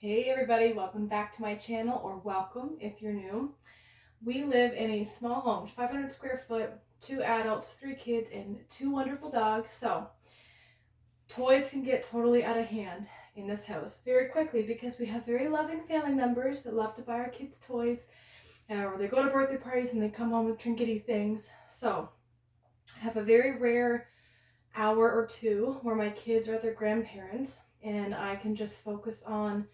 Hey everybody, welcome back to my channel, or welcome if you're new. We live in a small home, 500 square foot, 2 adults, 3 kids, and 2 wonderful dogs. So toys can get totally out of hand in this house very quickly because we have very loving family members that love to buy our kids toys, or they go to birthday parties and they come home with trinkety things. So I have a very rare hour or two where my kids are at their grandparents and I can just focus on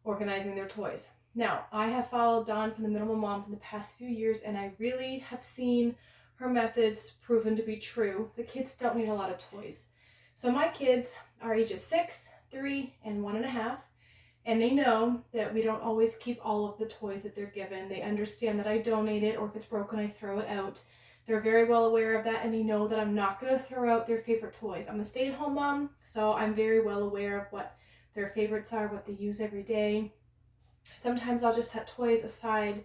organizing their toys. Now, I have followed Dawn from the Minimal Mom for the past few years, and I really have seen her methods proven to be true. The kids don't need a lot of toys. So my kids are ages 6, 3, and 1.5, and they know that we don't always keep all of the toys that they're given. They understand that I donate it, or if it's broken, I throw it out. They're very well aware of that, and they know that I'm not going to throw out their favorite toys. I'm a stay-at-home mom, so I'm very well aware of what their favorites are, what they use every day. Sometimes I'll just set toys aside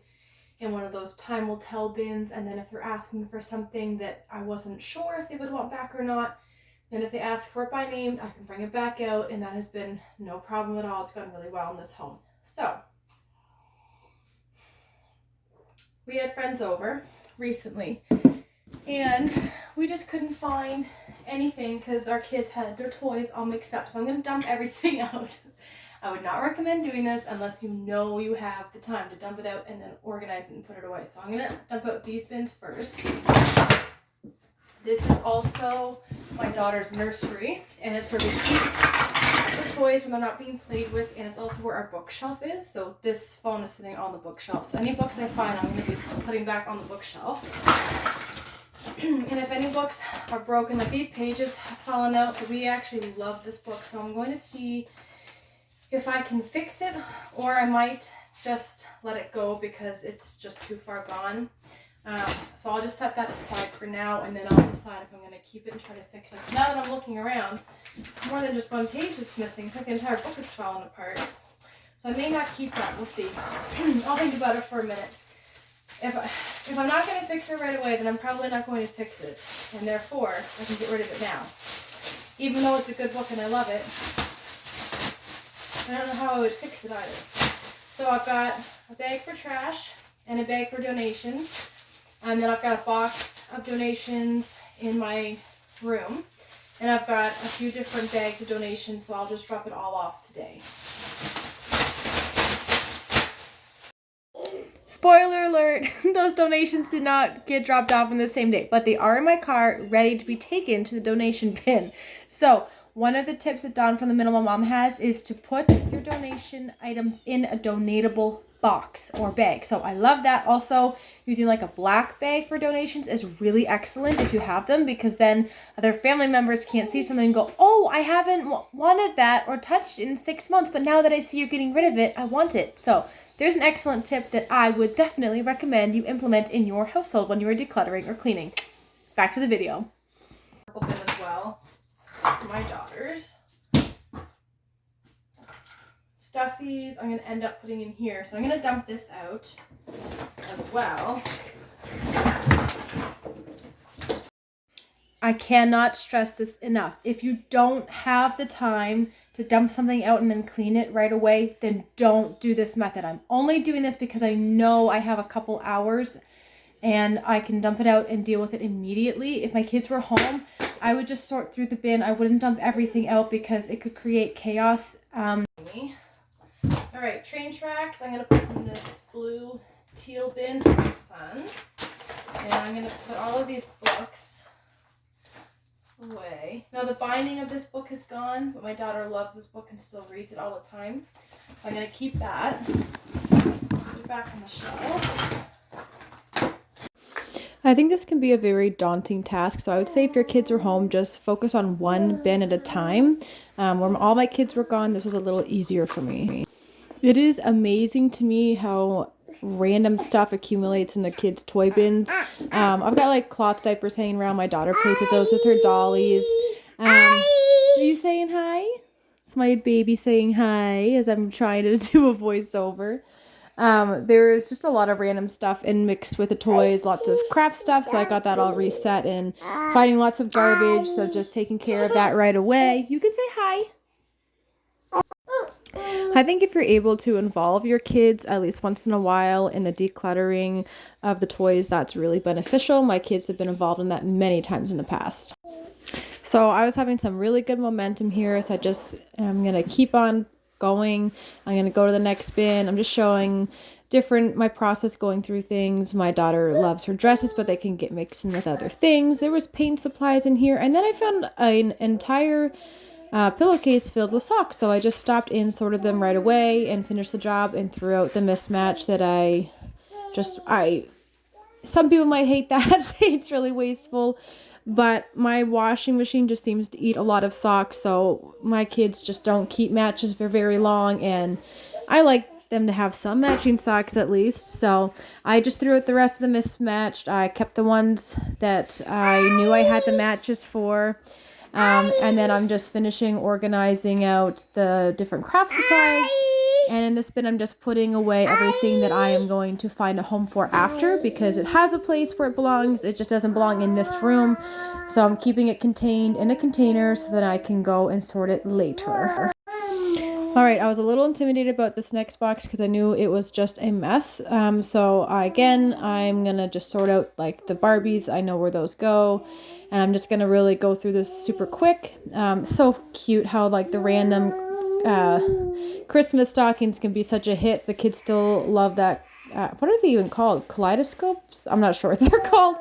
in one of those time will tell bins, and then if they're asking for something that I wasn't sure if they would want back or not, then if they ask for it by name, I can bring it back out, and that has been no problem at all. It's gone really well in this home. So we had friends over recently, and we just couldn't find anything because our kids had their toys all mixed up. So I'm going to dump everything out. I would not recommend doing this unless you know you have the time to dump it out and then organize it and put it away. So I'm going to dump out these bins first. This is also my daughter's nursery, and it's where we keep the toys when they're not being played with, and it's also where our bookshelf is. So this phone is sitting on the bookshelf. So any books I find, I'm going to be putting back on the bookshelf. And if any books are broken, like these pages have fallen out, so we actually love this book. So I'm going to see if I can fix it, or I might just let it go because it's just too far gone. So I'll just set that aside for now, and then I'll decide if I'm going to keep it and try to fix it. Now that I'm looking around, more than just one page is missing. It's like the entire book is falling apart. So I may not keep that. We'll see. I'll think about it for a minute. If I'm not going to fix it right away, then I'm probably not going to fix it, and therefore I can get rid of it now. Even though it's a good book and I love it, I don't know how I would fix it either. So I've got a bag for trash and a bag for donations, and then I've got a box of donations in my room, and I've got a few different bags of donations, so I'll just drop it all off today. Spoiler alert, those donations did not get dropped off on the same day, but they are in my car ready to be taken to the donation bin. So one of the tips that Dawn from the Minimal Mom has is to put your donation items in a donatable box or bag. So I love that. Also, using like a black bag for donations is really excellent if you have them, because then other family members can't see something and go, oh, I haven't wanted that or touched it in 6 months, but now that I see you're getting rid of it, I want it. So there's an excellent tip that I would definitely recommend you implement in your household when you are decluttering or cleaning. Back to the video. Purple bin as well. My daughters. Stuffies I'm going to end up putting in here. So I'm going to dump this out as well. I cannot stress this enough. If you don't have the time to dump something out and then clean it right away, then don't do this method. I'm only doing this because I know I have a couple hours and I can dump it out and deal with it immediately. If my kids were home, I would just sort through the bin. I wouldn't dump everything out because it could create chaos. All right, train tracks. I'm going to put in this blue teal bin for my son. And I'm going to put all of these books away. Now the binding of this book is gone, but my daughter loves this book and still reads it all the time. I'm going to keep that. Put it back on the shelf. I think this can be a very daunting task, so I would say if your kids are home, just focus on one bin at a time. When all my kids were gone, this was a little easier for me. It is amazing to me how random stuff accumulates in the kids' toy bins. I've got like cloth diapers hanging around. My daughter plays with those with her dollies. Are you saying hi? It's my baby saying hi as I'm trying to do a voiceover. There's just a lot of random stuff and mixed with the toys, lots of craft stuff, so I got that all reset, and finding lots of garbage, so just taking care of that right away. You can say hi. I think if you're able to involve your kids at least once in a while in the decluttering of the toys, that's really beneficial. My kids have been involved in that many times in the past. So I was having some really good momentum here, so I'm going to keep on going. I'm going to go to the next bin. I'm just showing my process going through things. My daughter loves her dresses, but they can get mixed in with other things. There was paint supplies in here, and then I found an entire pillowcase filled with socks. So I just stopped in, sorted them right away, and finished the job and threw out the mismatch that some people might hate that, say it's really wasteful, but my washing machine just seems to eat a lot of socks, so my kids just don't keep matches for very long, and I like them to have some matching socks at least, so I just threw out the rest of the mismatched. I kept the ones that I knew I had the matches for, and then I'm just finishing organizing out the different craft supplies. And in this bin, I'm just putting away everything that I am going to find a home for after, because it has a place where it belongs. It just doesn't belong in this room. So I'm keeping it contained in a container so that I can go and sort it later. All right, I was a little intimidated about this next box because I knew it was just a mess. I'm going to just sort out like the Barbies. I know where those go. And I'm just going to really go through this super quick. So cute how like the random Christmas stockings can be such a hit. The kids still love that. What are they even called? Kaleidoscopes? I'm not sure what they're called,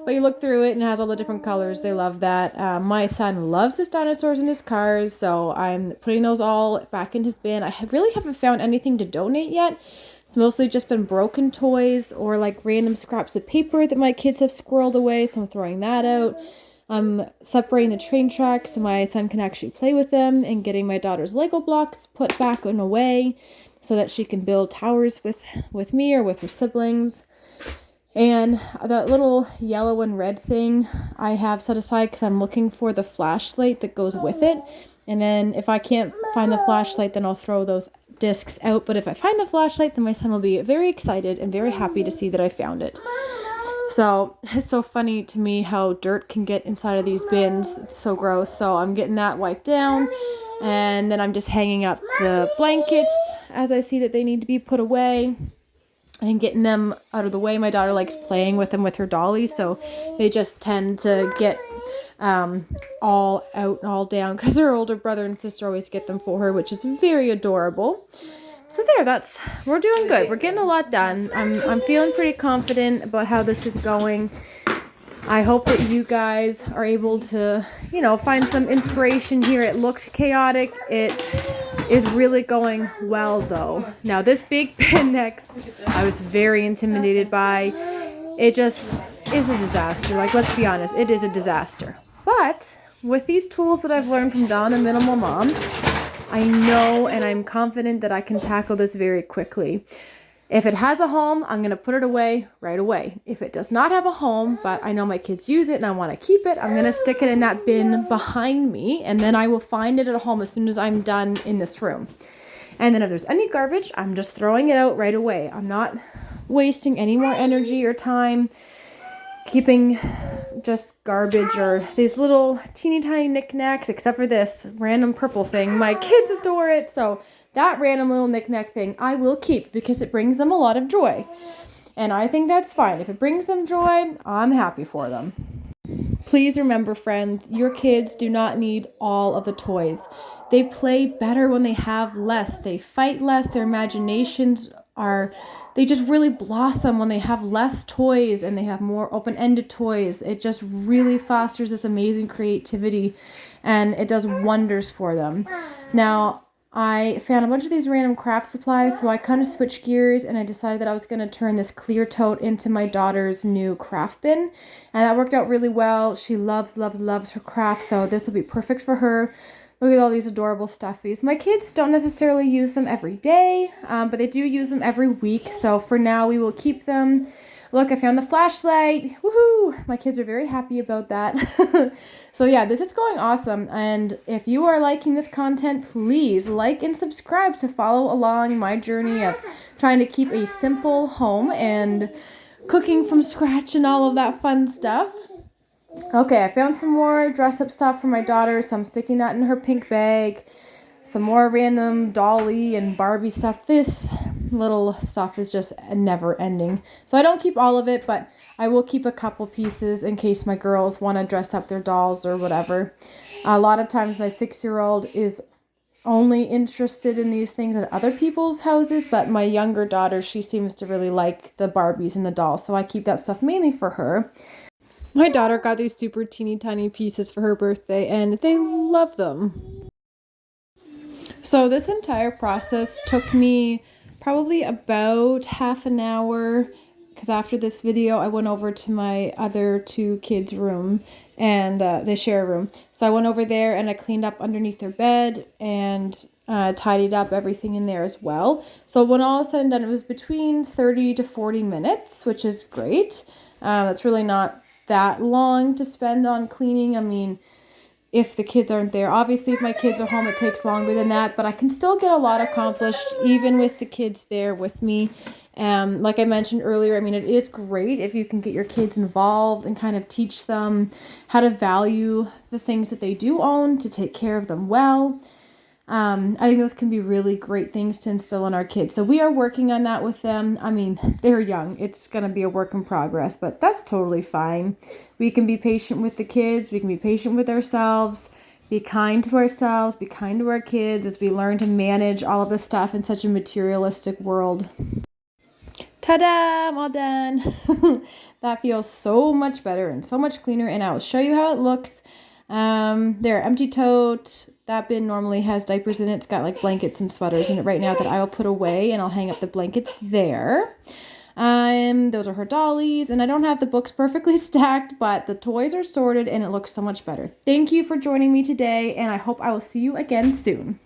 but you look through it and it has all the different colors. They love that. My son loves his dinosaurs in his cars, so I'm putting those all back in his bin. I really haven't found anything to donate yet. It's mostly just been broken toys or like random scraps of paper that my kids have squirreled away, so I'm throwing that out. I'm separating the train tracks so my son can actually play with them, and getting my daughter's Lego blocks put back and away so that she can build towers with me or with her siblings. And that little yellow and red thing I have set aside because I'm looking for the flashlight that goes with it. And then if I can't find the flashlight, then I'll throw those discs out. But if I find the flashlight, then my son will be very excited and very happy to see that I found it. So it's so funny to me how dirt can get inside of these bins. It's so gross. So I'm getting that wiped down, and then I'm just hanging up the blankets as I see that they need to be put away and getting them out of the way. My daughter likes playing with them with her dolly, so they just tend to get all out and all down because her older brother and sister always get them for her, which is very adorable. So we're doing good. We're getting a lot done. I'm feeling pretty confident about how this is going. I hope that you guys are able to, find some inspiration here. It looked chaotic. It is really going well though. Now this big bin next, I was very intimidated by. It just is a disaster. Like, let's be honest, it is a disaster. But with these tools that I've learned from Dawn the Minimal Mom, I know and I'm confident that I can tackle this very quickly. If it has a home, I'm going to put it away right away. If it does not have a home, but I know my kids use it and I want to keep it, I'm going to stick it in that bin behind me, and then I will find it at a home as soon as I'm done in this room. And then if there's any garbage, I'm just throwing it out right away. I'm not wasting any more energy or time keeping just garbage or these little teeny tiny knickknacks, except for this random purple thing. My kids adore it, so that random little knickknack thing I will keep because it brings them a lot of joy. And I think that's fine. If it brings them joy, I'm happy for them. Please remember, friends, your kids do not need all of the toys. They play better when they have less. They fight less. Their imaginations they just really blossom when they have less toys and they have more open-ended toys. It just really fosters this amazing creativity, and it does wonders for them. Now, I found a bunch of these random craft supplies, so I kind of switched gears and I decided that I was going to turn this clear tote into my daughter's new craft bin, and that worked out really well. She loves her craft, so this will be perfect for her. Look at all these adorable stuffies. My kids don't necessarily use them every day, but they do use them every week. So for now, we will keep them. Look, I found the flashlight. Woohoo! My kids are very happy about that. So yeah, this is going awesome. And if you are liking this content, please like and subscribe to follow along my journey of trying to keep a simple home and cooking from scratch and all of that fun stuff. Okay, I found some more dress-up stuff for my daughter, so I'm sticking that in her pink bag. some more random Dolly and Barbie stuff. This little stuff is just never ending. So I don't keep all of it, but I will keep a couple pieces in case my girls want to dress up their dolls or whatever. A lot of times my 6-year-old is only interested in these things at other people's houses, but my younger daughter, she seems to really like the Barbies and the dolls, so I keep that stuff mainly for her. My daughter got these super teeny tiny pieces for her birthday, and they love them. So this entire process took me probably about half an hour, because after this video I went over to my other 2 kids' room, and they share a room. So I went over there and I cleaned up underneath their bed and tidied up everything in there as well. So when all is said and done, it was between 30 to 40 minutes, which is great. That's really not that long to spend on cleaning. I mean, if the kids aren't there. Obviously, if my kids are home, it takes longer than that, but I can still get a lot accomplished even with the kids there with me. Like I mentioned earlier, I mean, it is great if you can get your kids involved and kind of teach them how to value the things that they do own, to take care of them well. I think those can be really great things to instill in our kids. So we are working on that with them. I mean, they're young. It's going to be a work in progress, but that's totally fine. We can be patient with the kids. We can be patient with ourselves. Be kind to ourselves. Be kind to our kids as we learn to manage all of this stuff in such a materialistic world. Ta-da! I'm all done. That feels so much better and so much cleaner, and I will show you how it looks. There, empty tote. That bin normally has diapers in it. It's got like blankets and sweaters in it right now that I will put away, and I'll hang up the blankets there. Those are her dollies, and I don't have the books perfectly stacked, but the toys are sorted and it looks so much better. Thank you for joining me today, and I hope I will see you again soon.